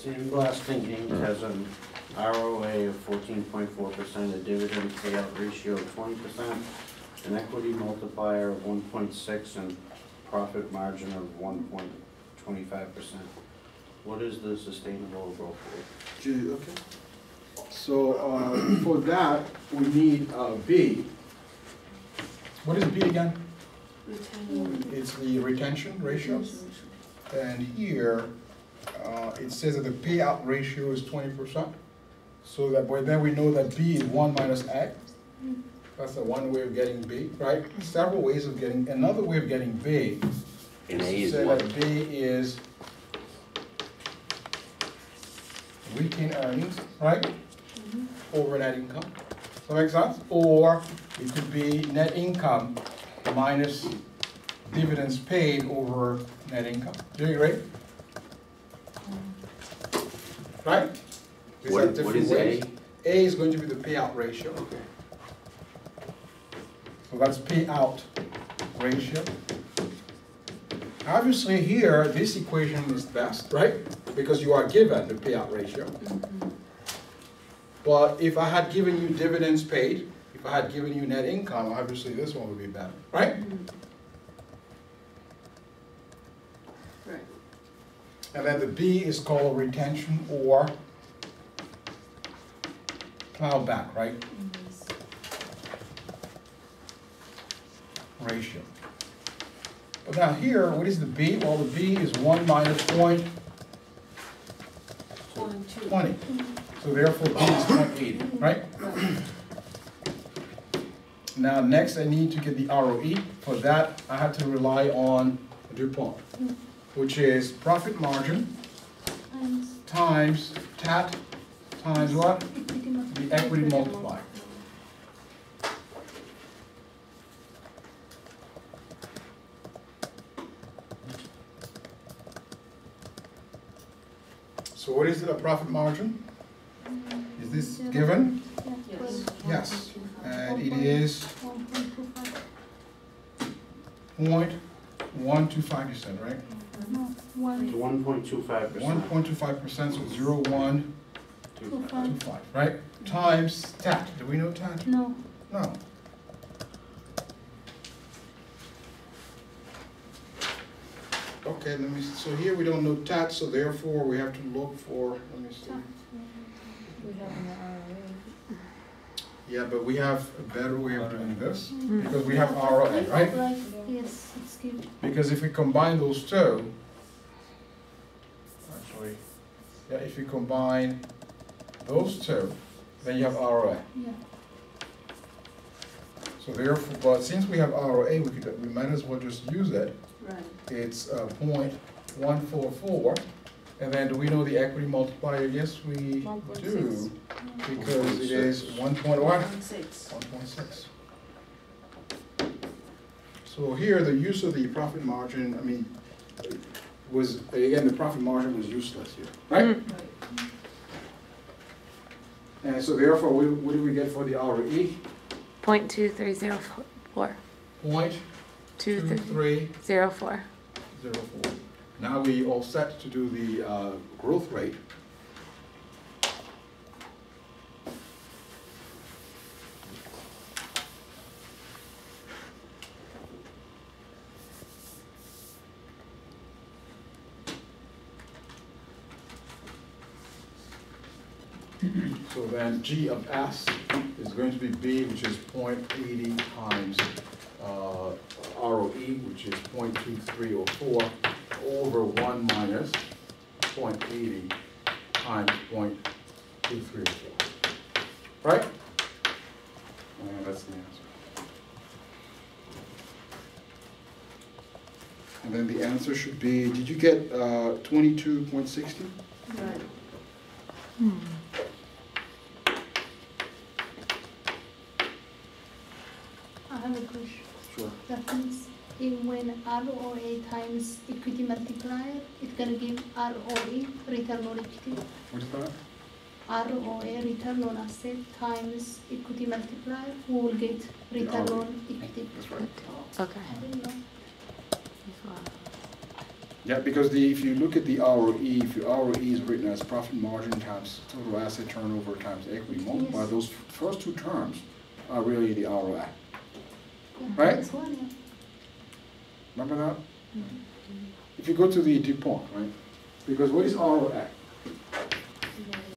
Sandblasting Inc. has an ROA of 14.4%, a dividend payout ratio of 20%, an equity multiplier of 1.6, and profit margin of 1.25%. What is the sustainable growth rate? Okay. So for that, we need B. What is B again? Retention. It's the retention ratio. And here, it says that the payout ratio is 20%. So that, but then we know that B is 1 minus A. That's the one way of getting B, right? Several ways of getting, another way of getting B And is A to is say what? that B is retained earnings, right? Over net income. Does that make sense? Or it could be net income minus dividends paid over net income. Do you agree? Right? These are different What is ways. A? A is going to be the payout ratio. Okay. So that's payout ratio. Obviously here, this equation is best, right? Because you are given the payout ratio. But if I had given you dividends paid, if I had given you net income, obviously this one would be better, right? Right. And then the B is called retention or plowback, right? Ratio. But now here, what is the B? Well, the B is 1 minus 0.20. So therefore, B is 0.80, right? Now, next I need to get the ROE. For that, I have to rely on DuPont, which is profit margin times TAT times what? The equity multiplier. So what is the profit margin? Is this given? Yes. Yes. And it is 0.125, you said, right? No, To 1.25%. 1.25%, so 0.125, right? Times TAT. Do we know TAT? No. No. Okay, let me, so here we don't know TAT, so therefore we have to look for, let me see. We have an Yeah, but we have a better way of doing this, because we have ROA, right? Yes, it's good. Because if we combine those two, actually, yeah, if you combine those two, then you have ROA. Yeah. So therefore, but since we have ROA, we might as well just use it. Right. It's 0.144, and then do we know the equity multiplier? Yes, we 1.6. do, because it is 1.1. 1.6. 1.6. So here, the use of the profit margin, I mean, was, again, the profit margin was useless here, right? Right. And so therefore, what do we get for the ROE? 0.2304. 0.2304. 04. Now we all set to do the growth rate. So then G of S is going to be B, which is 0.80 times ROE, which is 0.2304, over 1 minus 0.80 times 0.2304. Right? And that's the answer. And then the answer should be, did you get 22.60? Right. I have a question. Sure. That means if when ROA times equity multiplier, it's gonna give ROE, return on equity. What is that? ROA, return on asset, times equity multiplier, we will get return ROE. on equity. That's right. Okay. I didn't know. Yeah, because if you look at the ROE, if your ROE is written as profit margin times total asset turnover times equity multiplier, Yes. those first two terms are really the ROI. Yeah, Right? That's one, yeah. Remember that? If you go to the DuPont, right? Because what is ROI?